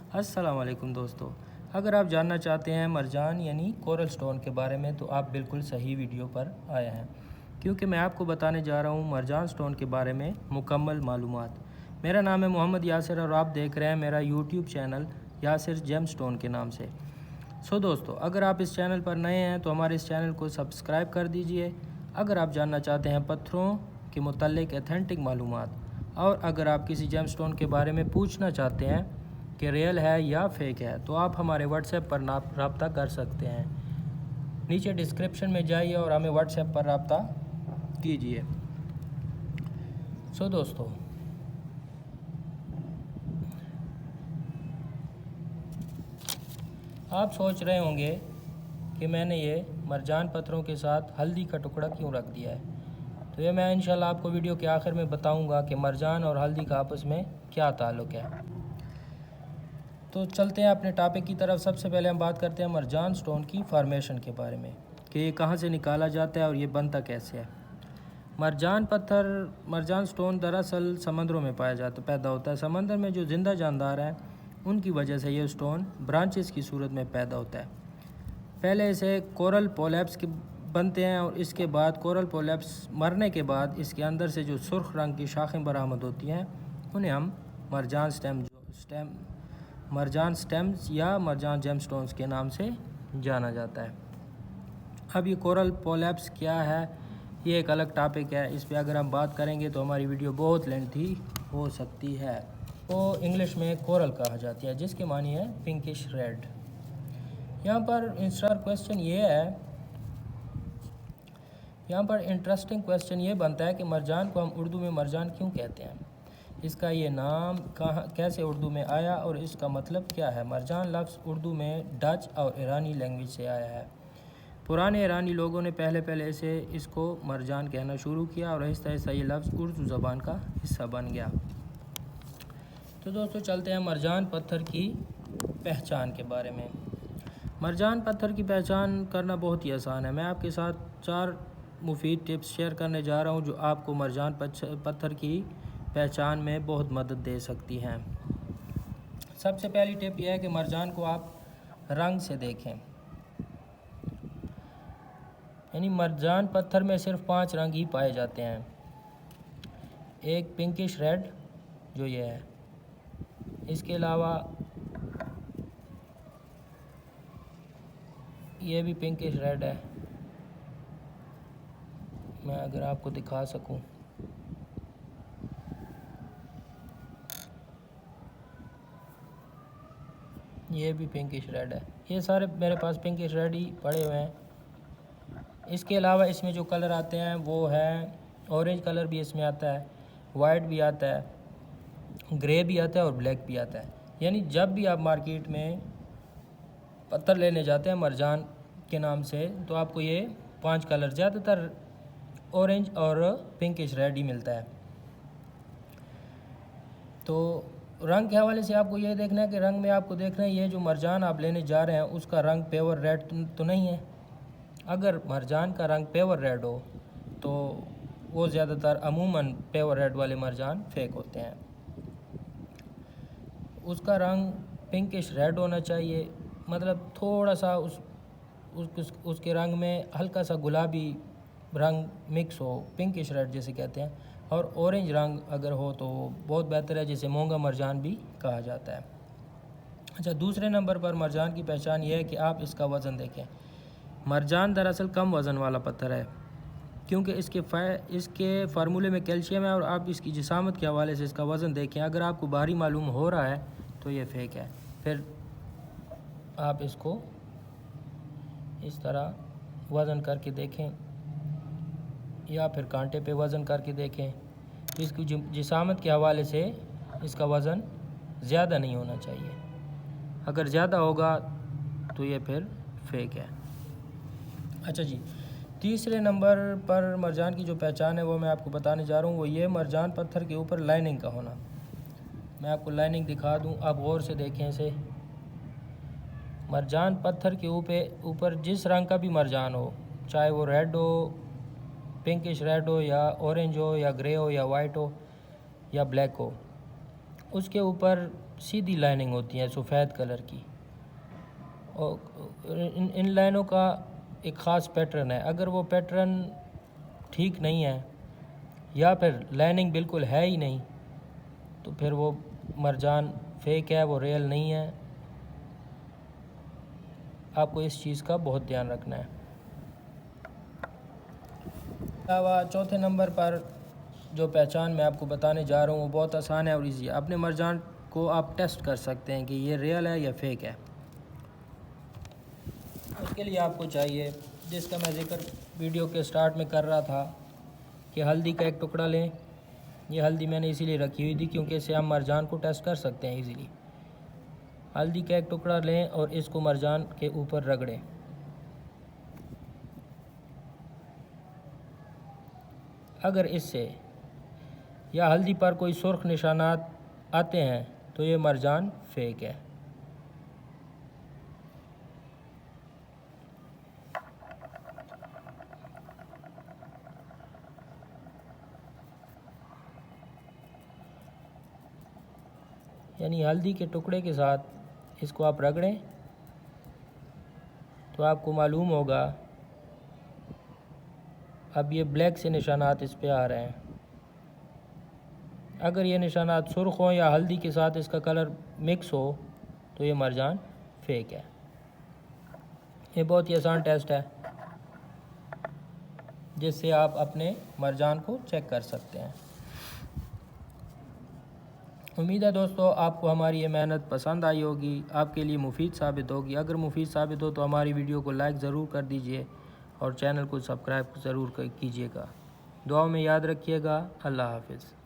अस्सलाम वालेकुम दोस्तों, अगर आप जानना चाहते हैं मरजान यानी कोरल स्टोन के बारे में तो आप बिल्कुल सही वीडियो पर आए हैं, क्योंकि मैं आपको बताने जा रहा हूं मरजान स्टोन के बारे में मुकम्मल मालूमात। मेरा नाम है मोहम्मद यासिर और आप देख रहे हैं मेरा YouTube channel Yasir gemstone के नाम से। दोस्तों, अगर आप इस चैनल पर नए हैं तो हमारे इस चैनल को सब्सक्राइब कर दीजिए। अगर आप जानना चाहते हैं पत्थरों के मुतल्लिक एथेंटिक मालूमात, और अगर आप किसी जेम स्टोन के बारे में पूछना चाहते हैं कि रियल है या फेक है, तो आप हमारे व्हाट्सएप पर रब्ता कर सकते हैं। नीचे डिस्क्रिप्शन में जाइए और हमें व्हाट्सएप पर रब्ता कीजिए। दोस्तों, आप सोच रहे होंगे कि मैंने ये मरजान पत्थरों के साथ हल्दी का टुकड़ा क्यों रख दिया है। तो ये मैं इंशाल्लाह आपको वीडियो के आखिर में बताऊंगा कि मरजान और हल्दी का आपस में क्या ताल्लुक़ है। तो चलते हैं अपने टॉपिक की तरफ। सबसे पहले हम बात करते हैं मरजान स्टोन की फार्मेशन के बारे में कि ये कहाँ से निकाला जाता है और ये बनता कैसे है। मरजान स्टोन दरअसल समंदरों में पैदा होता है। समंदर में जो ज़िंदा जानदार हैं उनकी वजह से ये स्टोन ब्रांचेस की सूरत में पैदा होता है। पहले इसे कोरल पोलैप्स के बनते हैं और इसके बाद कोरल पोलैप्स मरने के बाद इसके अंदर से जो सुर्ख रंग की शाखें बरामद होती हैं उन्हें हम मरजान स्टेम्स या मरजान जेमस्टोन्स के नाम से जाना जाता है। अब ये कोरल पोलैप्स क्या है, ये एक अलग टॉपिक है। इस पे अगर हम बात करेंगे तो हमारी वीडियो बहुत लेंथी हो सकती है। तो इंग्लिश में कोरल कहा जाती है, जिसके मानी है पिंकिश रेड। यहाँ पर इंटरेस्टिंग क्वेश्चन ये बनता है कि मरजान को हम उर्दू में मरजान क्यों कहते हैं, इसका ये नाम कैसे उर्दू में आया और इसका मतलब क्या है। मरजान लफ्ज़ उर्दू में डच और ईरानी लैंग्वेज से आया है। पुराने ईरानी लोगों ने पहले इसको मरजान कहना शुरू किया और आहिस्ता आहिस्ता ये लफ्ज़ उर्दू ज़बान का हिस्सा बन गया। तो दोस्तों, चलते हैं मरजान पत्थर की पहचान के बारे में। मरजान पत्थर की पहचान करना बहुत ही आसान है। मैं आपके साथ 4 मुफीद टिप्स शेयर करने जा रहा हूँ जो आपको मरजान पत्थर की पहचान में बहुत मदद दे सकती हैं। सबसे पहली टिप यह है कि मरजान को आप रंग से देखें। यानी मरजान पत्थर में सिर्फ 5 रंग ही पाए जाते हैं। एक पिंकिश रेड जो ये है, इसके अलावा ये भी पिंकिश रेड है। मैं अगर आपको दिखा सकूं, ये भी पिंकिश रेड है। ये सारे मेरे पास पिंकिश रेड ही पड़े हुए हैं। इसके अलावा इसमें जो कलर आते हैं वो है ऑरेंज कलर भी इसमें आता है, वाइट भी आता है, ग्रे भी आता है और ब्लैक भी आता है। यानी जब भी आप मार्केट में पत्थर लेने जाते हैं मरजान के नाम से तो आपको ये 5 कलर, ज़्यादातर ऑरेंज और पिंकिश रेड ही मिलता है। तो रंग के हवाले से आपको ये देखना है कि रंग में आपको देखना है ये जो मरजान आप लेने जा रहे हैं उसका रंग प्योर रेड तो नहीं है। अगर मरजान का रंग प्योर रेड हो तो वो ज़्यादातर अमूमन प्योर रेड वाले मरजान फेक होते हैं। उसका रंग पिंकिश रेड होना चाहिए, मतलब थोड़ा सा उसके रंग में हल्का सा गुलाबी रंग मिक्स हो, पिंकिश रेड जिसे कहते हैं। और ऑरेंज रंग अगर हो तो बहुत बेहतर है, जिसे मोंगा मरजान भी कहा जाता है। अच्छा, दूसरे नंबर पर मरजान की पहचान यह है कि आप इसका वज़न देखें। मरजान दरअसल कम वज़न वाला पत्थर है क्योंकि इसके फार्मूले में कैल्शियम है, और आप इसकी जिसामत के हवाले से इसका वज़न देखें। अगर आपको भारी मालूम हो रहा है तो ये फेक है। फिर आप इसको इस तरह वज़न करके देखें या फिर कांटे पे वज़न करके देखें। तो इसकी जिसामत के हवाले से इसका वज़न ज़्यादा नहीं होना चाहिए। अगर ज़्यादा होगा तो ये फिर फेक है। अच्छा जी, तीसरे नंबर पर मरजान की जो पहचान है वो मैं आपको बताने जा रहा हूँ, वो ये मरजान पत्थर के ऊपर लाइनिंग का होना। मैं आपको लाइनिंग दिखा दूँ, आप गौर से देखें इसे। मरजान पत्थर के ऊपर जिस रंग का भी मरजान हो, चाहे वो रेड हो, पिंकिश रेड हो या ऑरेंज हो या ग्रे हो या वाइट हो या ब्लैक हो, उसके ऊपर सीधी लाइनिंग होती हैं सफ़ेद कलर की, और इन लाइनों का एक ख़ास पैटर्न है। अगर वो पैटर्न ठीक नहीं है या फिर लाइनिंग बिल्कुल है ही नहीं, तो फिर वो मरजान फेक है, वो रियल नहीं है। आपको इस चीज़ का बहुत ध्यान रखना है। अलावा चौथे नंबर पर जो पहचान मैं आपको बताने जा रहा हूँ वो बहुत आसान है और ईजी है। अपने मरजान को आप टेस्ट कर सकते हैं कि ये रियल है या फेक है। उसके लिए आपको चाहिए, जिसका मैं जिक्र वीडियो के स्टार्ट में कर रहा था, कि हल्दी का एक टुकड़ा लें। ये हल्दी मैंने इसीलिए रखी हुई थी क्योंकि इससे हम मरजान को टेस्ट कर सकते हैं इजीली। हल्दी का एक टुकड़ा लें और इसको मरजान के ऊपर रगड़ें। अगर इससे या हल्दी पर कोई सुर्ख निशानात आते हैं तो ये मरजान फेक है। यानी हल्दी के टुकड़े के साथ इसको आप रगड़ें तो आपको मालूम होगा। अब ये ब्लैक से निशानात इस पे आ रहे हैं। अगर ये निशानात सुर्ख हों या हल्दी के साथ इसका कलर मिक्स हो तो ये मरजान फेक है। ये बहुत ही आसान टेस्ट है जिससे आप अपने मरजान को चेक कर सकते हैं। उम्मीद है दोस्तों आपको हमारी ये मेहनत पसंद आई होगी, आपके लिए मुफीद साबित होगी। अगर मुफीद साबित हो तो हमारी वीडियो को लाइक ज़रूर कर दीजिए और चैनल को सब्सक्राइब ज़रूर कीजिएगा। दुआओं में याद रखिएगा। अल्लाह हाफ़िज़।